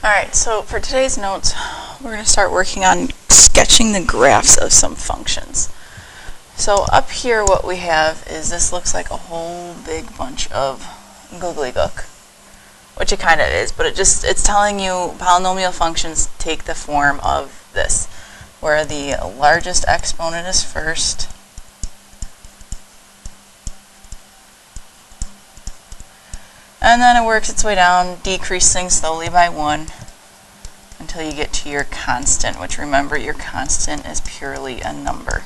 Alright, so for today's notes, we're going to start working on sketching the graphs of some functions. So up here what we have is this looks like a whole big bunch of googly-gook, which it kind of is, but it's telling you polynomial functions take the form of this, where the largest exponent is first, and then it works its way down, decreasing slowly by 1 until you get to your constant, which remember your constant is purely a number.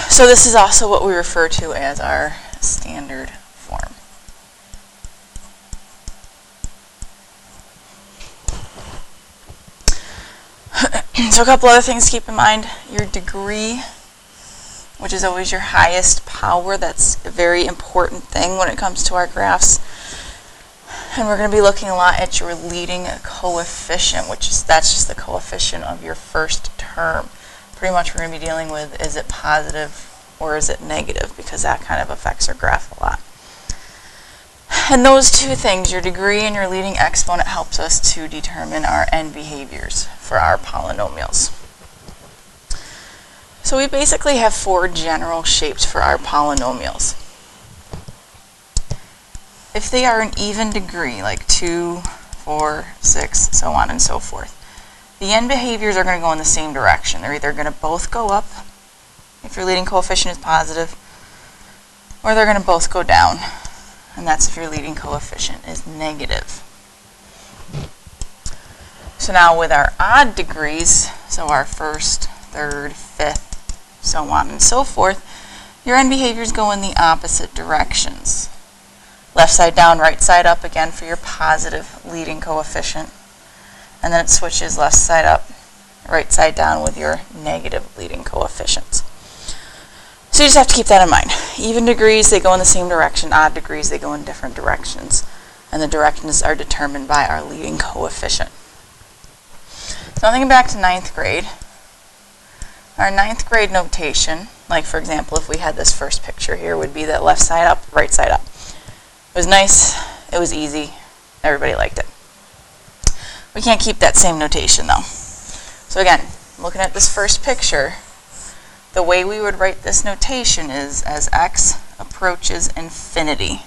So this is also what we refer to as our standard form. So a couple other things to keep in mind. Your degree, which is always your highest power. That's a very important thing when it comes to our graphs. And we're going to be looking a lot at your leading coefficient, that's just the coefficient of your first term. Pretty much we're going to be dealing with, is it positive or is it negative, because that kind of affects our graph a lot. And those two things, your degree and your leading exponent, helps us to determine our end behaviors for our polynomials. So we basically have 4 general shapes for our polynomials. If they are an even degree, like 2, 4, 6, so on and so forth, the end behaviors are going to go in the same direction. They're either going to both go up, if your leading coefficient is positive, or they're going to both go down, and that's if your leading coefficient is negative. So now with our odd degrees, so our first, third, fifth, so on and so forth, your end behaviors go in the opposite directions. Left side down, right side up again for your positive leading coefficient. And then it switches left side up, right side down with your negative leading coefficients. So you just have to keep that in mind. Even degrees, they go in the same direction. Odd degrees, they go in different directions. And the directions are determined by our leading coefficient. So thinking back to 9th grade, our 9th grade notation, like for example, if we had this first picture here, would be that left side up, right side up. It was nice, it was easy, everybody liked it. We can't keep that same notation though. So again, looking at this first picture, the way we would write this notation is as x approaches infinity,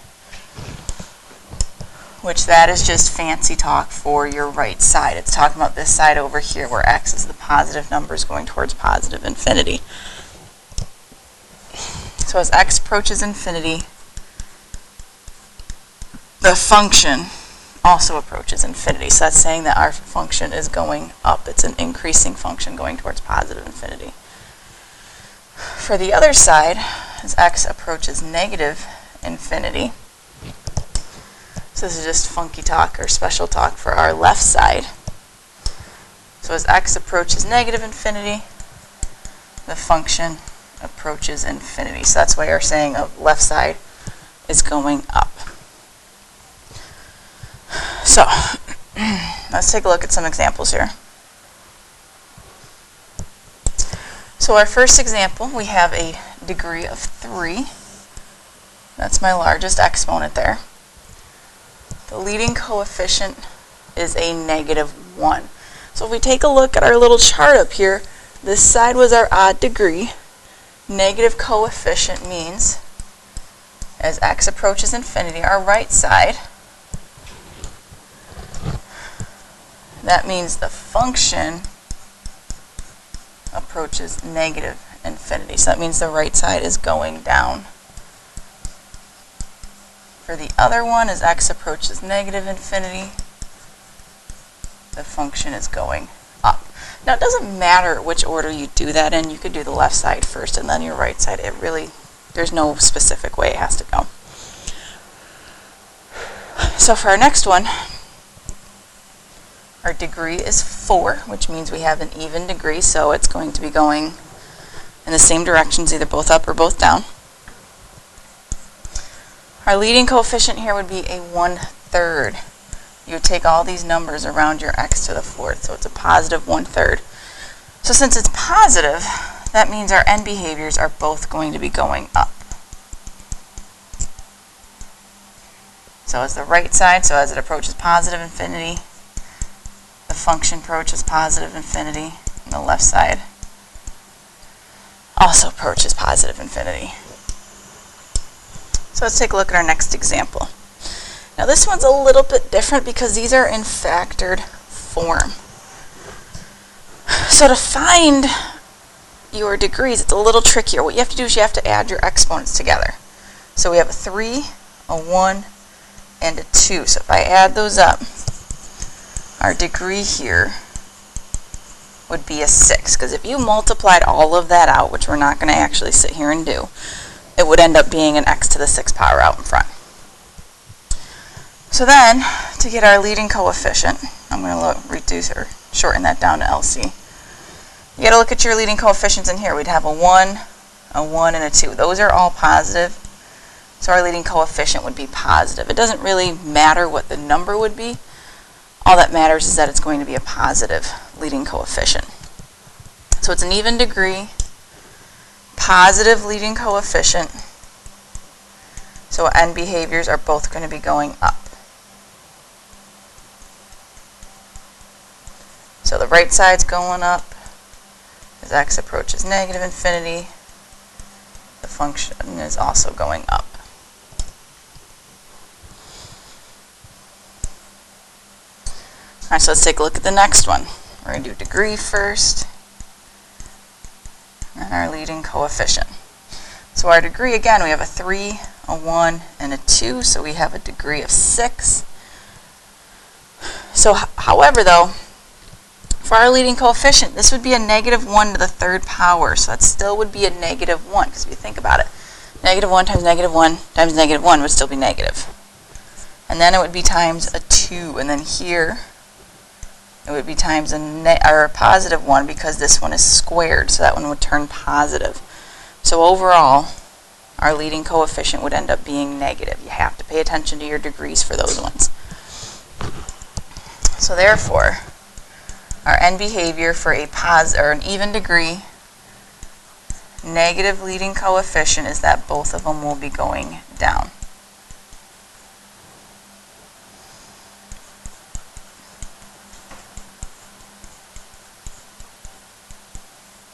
which that is just fancy talk for your right side. It's talking about this side over here where x is the positive numbers going towards positive infinity. So as x approaches infinity, the function also approaches infinity. So that's saying that our function is going up. It's an increasing function going towards positive infinity. For the other side, as x approaches negative infinity, so this is just funky talk or special talk for our left side. So as x approaches negative infinity, the function approaches infinity. So that's why you're saying a left side is going up. So, let's take a look at some examples here. So our first example, we have a degree of 3. That's my largest exponent there. The leading coefficient is a -1. So if we take a look at our little chart up here, this side was our odd degree. Negative coefficient means as x approaches infinity, our right side, that means the function approaches negative infinity. So that means the right side is going down. For the other one, as x approaches negative infinity, the function is going up. Now it doesn't matter which order you do that in. You could do the left side first and then your right side. There's no specific way it has to go. So for our next one, our degree is 4, which means we have an even degree, so it's going to be going in the same directions, either both up or both down. Our leading coefficient here would be a 1/3. You would take all these numbers around your x to the 4th, so it's a positive 1/3. So since it's positive, that means our end behaviors are both going to be going up. So So as the right side, so as it approaches positive infinity, the function approaches positive infinity, and the left side also approaches positive infinity. So let's take a look at our next example. Now this one's a little bit different because these are in factored form. So to find your degrees, it's a little trickier. What you have to do is you have to add your exponents together. So we have a 3, a 1, and a 2. So if I add those up, our degree here would be a 6. Because if you multiplied all of that out, which we're not going to actually sit here and do, it would end up being an x to the 6th power out in front. So then, to get our leading coefficient, I'm going to reduce or shorten that down to LC. You got to look at your leading coefficients in here. We'd have a 1, and a 2. Those are all positive, so our leading coefficient would be positive. It doesn't really matter what the number would be. All that matters is that it's going to be a positive leading coefficient. So it's an even degree, positive leading coefficient, so end behaviors are both going to be going up. So the right side's going up as x approaches negative infinity. The function is also going up. Alright, so let's take a look at the next one. We're going to do degree first, and our leading coefficient. So our degree, again, we have a 3, a 1, and a 2, so we have a degree of 6. So, however, though, for our leading coefficient, this would be a negative 1 to the 3rd power, so that still would be a negative 1, because if you think about it, negative 1 times negative 1 times negative 1 would still be negative. And then it would be times a 2, and then here it would be times a positive 1 because this one is squared, so that one would turn positive. So overall, our leading coefficient would end up being negative. You have to pay attention to your degrees for those ones. So therefore, our end behavior for an even degree, negative leading coefficient is that both of them will be going down.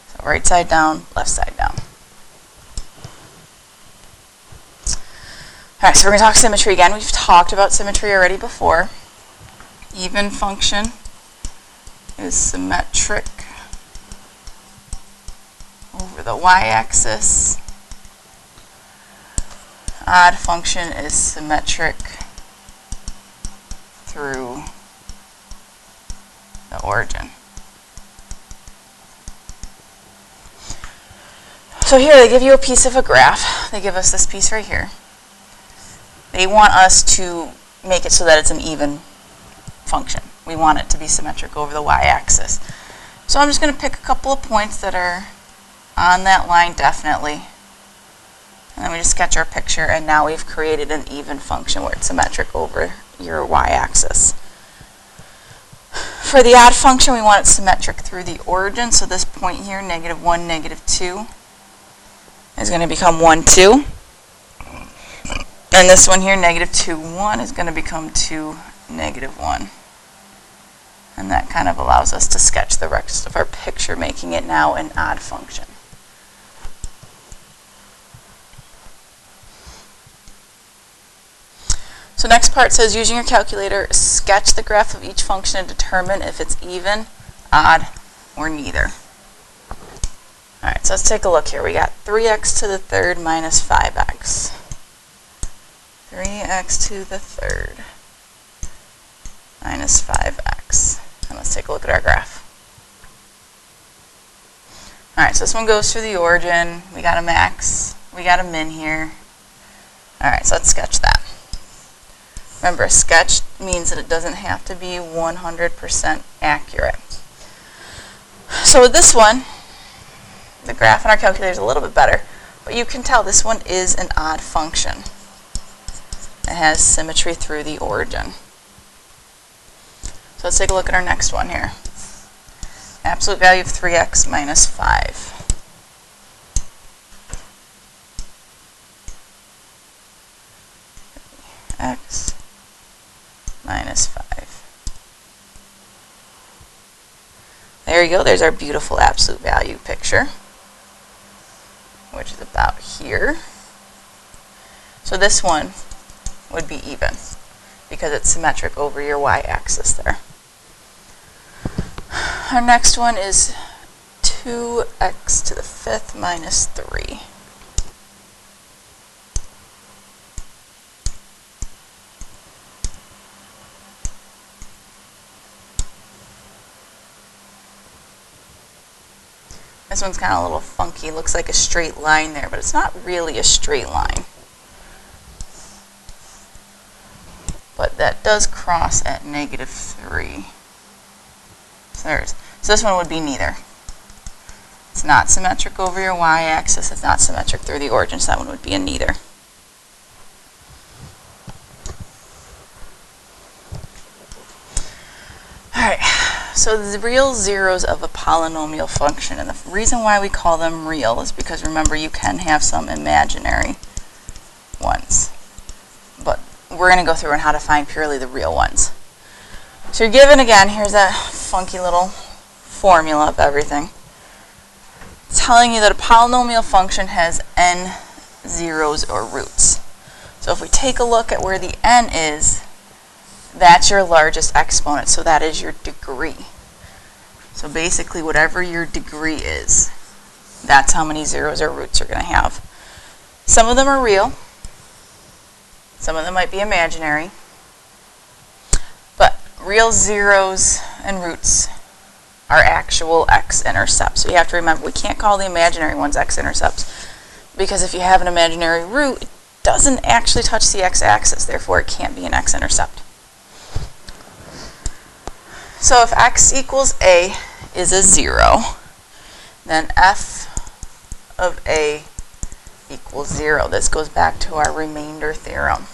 So right side down, left side down. Alright, so we're going to talk symmetry again. We've talked about symmetry already before. Even function is symmetric over the y-axis. Odd function is symmetric through the origin. So here they give you a piece of a graph. They give us this piece right here. They want us to make it so that it's an even function. We want it to be symmetric over the y-axis. So I'm just going to pick a couple of points that are on that line definitely. And then we just sketch our picture, and now we've created an even function where it's symmetric over your y-axis. For the odd function, we want it symmetric through the origin. So this point here, negative 1, negative 2, is going to become 1, 2. And this one here, negative 2, 1, is going to become 2, negative 1. And that kind of allows us to sketch the rest of our picture, making it now an odd function. So next part says, using your calculator, sketch the graph of each function and determine if it's even, odd, or neither. Alright, so let's take a look here. We got 3x to the 3rd minus 5x. 3x to the 3rd minus 5x. And let's take a look at our graph. Alright, so this one goes through the origin. We got a max. We got a min here. Alright, so let's sketch that. Remember, a sketch means that it doesn't have to be 100% accurate. So with this one, the graph on our calculator is a little bit better, but you can tell this one is an odd function. It has symmetry through the origin. So let's take a look at our next one here. Absolute value of 3x minus 5. X minus 5. There you go. There's our beautiful absolute value picture, which is about here. So this one would be even because it's symmetric over your y-axis there. Our next one is 2x to the 5th minus 3. This one's kind of a little funky. Looks like a straight line there, but it's not really a straight line. But that does cross at negative 3. So this one would be neither. It's not symmetric over your y-axis. It's not symmetric through the origin, so that one would be a neither. Alright, so the real zeros of a polynomial function, and the reason why we call them real is because, remember, you can have some imaginary ones. But we're going to go through on how to find purely the real ones. So you're given, again, here's that funky little formula of everything. It's telling you that a polynomial function has n zeros or roots. So if we take a look at where the n is, that's your largest exponent, so that is your degree. So basically whatever your degree is, that's how many zeros or roots you're going to have. Some of them are real. Some of them might be imaginary. But real zeros and roots are actual x-intercepts. So you have to remember, we can't call the imaginary ones x-intercepts because if you have an imaginary root, it doesn't actually touch the x-axis, therefore it can't be an x-intercept. So if x equals a is a 0, then f of a equals 0. This goes back to our remainder theorem.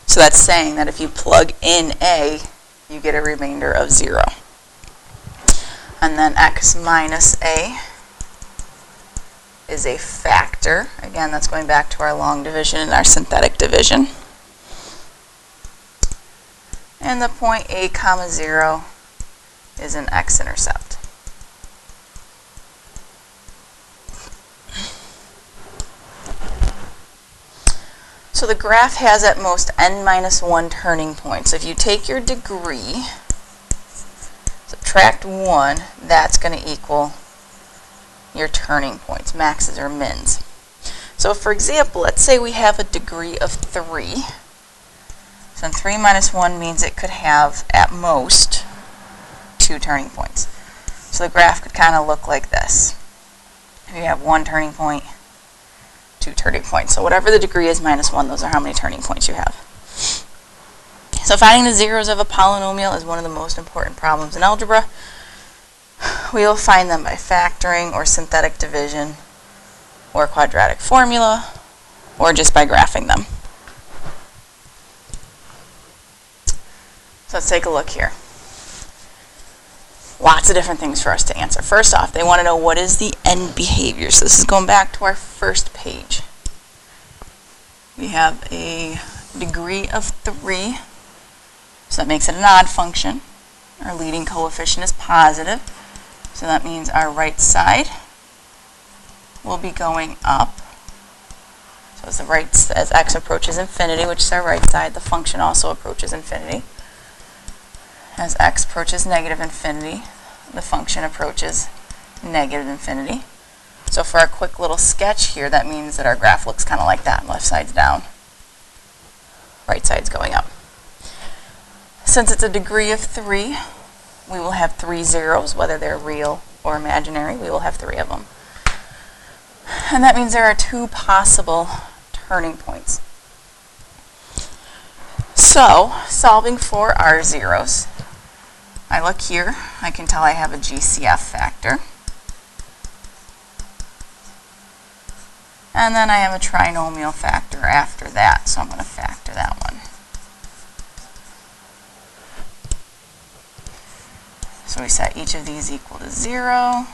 So that's saying that if you plug in a, you get a remainder of 0. And then x minus a is a factor. Again, that's going back to our long division and our synthetic division. And the point a comma 0 is an x-intercept. So the graph has at most n minus 1 turning points. So if you take your degree, subtract 1, that's going to equal your turning points, maxes or mins. So for example, let's say we have a degree of 3. So 3 minus 1 means it could have, at most, 2 turning points. So the graph could kind of look like this. If you have 1 turning point, 2 turning points. So whatever the degree is minus 1, those are how many turning points you have. So finding the zeros of a polynomial is one of the most important problems in algebra. We will find them by factoring or synthetic division or quadratic formula or just by graphing them. So let's take a look here. Lots of different things for us to answer. First off, they want to know what is the end behavior. So this is going back to our first page. We have a degree of 3, so that makes it an odd function. Our leading coefficient is positive, so that means our right side will be going up. So as x approaches infinity, which is our right side, the function also approaches infinity. As x approaches negative infinity, the function approaches negative infinity. So for our quick little sketch here, that means that our graph looks kind of like that. Left side's down, right side's going up. Since it's a degree of 3, we will have 3 zeros, whether they're real or imaginary. We will have 3 of them. And that means there are 2 possible turning points. So, solving for our zeros, I look here, I can tell I have a GCF factor. And then I have a trinomial factor after that, so I'm going to factor that one. So we set each of these equal to 0.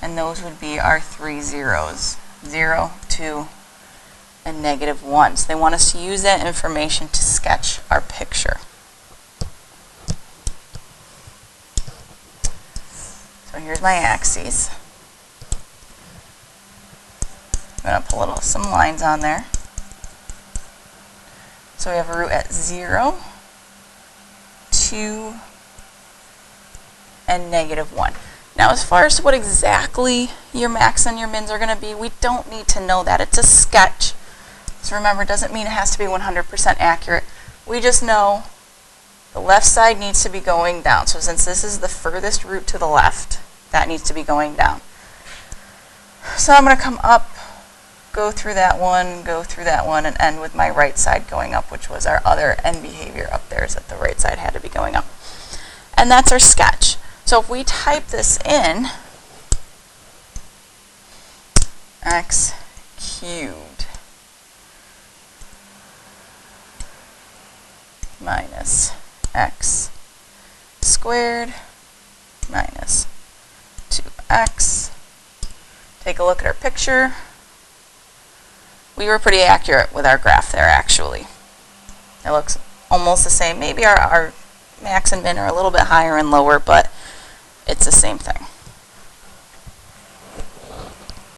and those would be our 3 zeros, 0, 2, and -1. So they want us to use that information to sketch our picture. So here's my axes. I'm going to put some lines on there. So we have a root at 0, 2, and -1. Now, as far as what exactly your max and your mins are going to be, we don't need to know that. It's a sketch. So remember, it doesn't mean it has to be 100% accurate. We just know the left side needs to be going down. So since this is the furthest root to the left, that needs to be going down. So I'm going to come up, go through that one, and end with my right side going up, which was our other end behavior up there, is that the right side had to be going up. And that's our sketch. So if we type this in, x cubed minus x squared minus 2x. Take a look at our picture. We were pretty accurate with our graph there, actually. It looks almost the same. Maybe our max and min are a little bit higher and lower, but it's the same thing.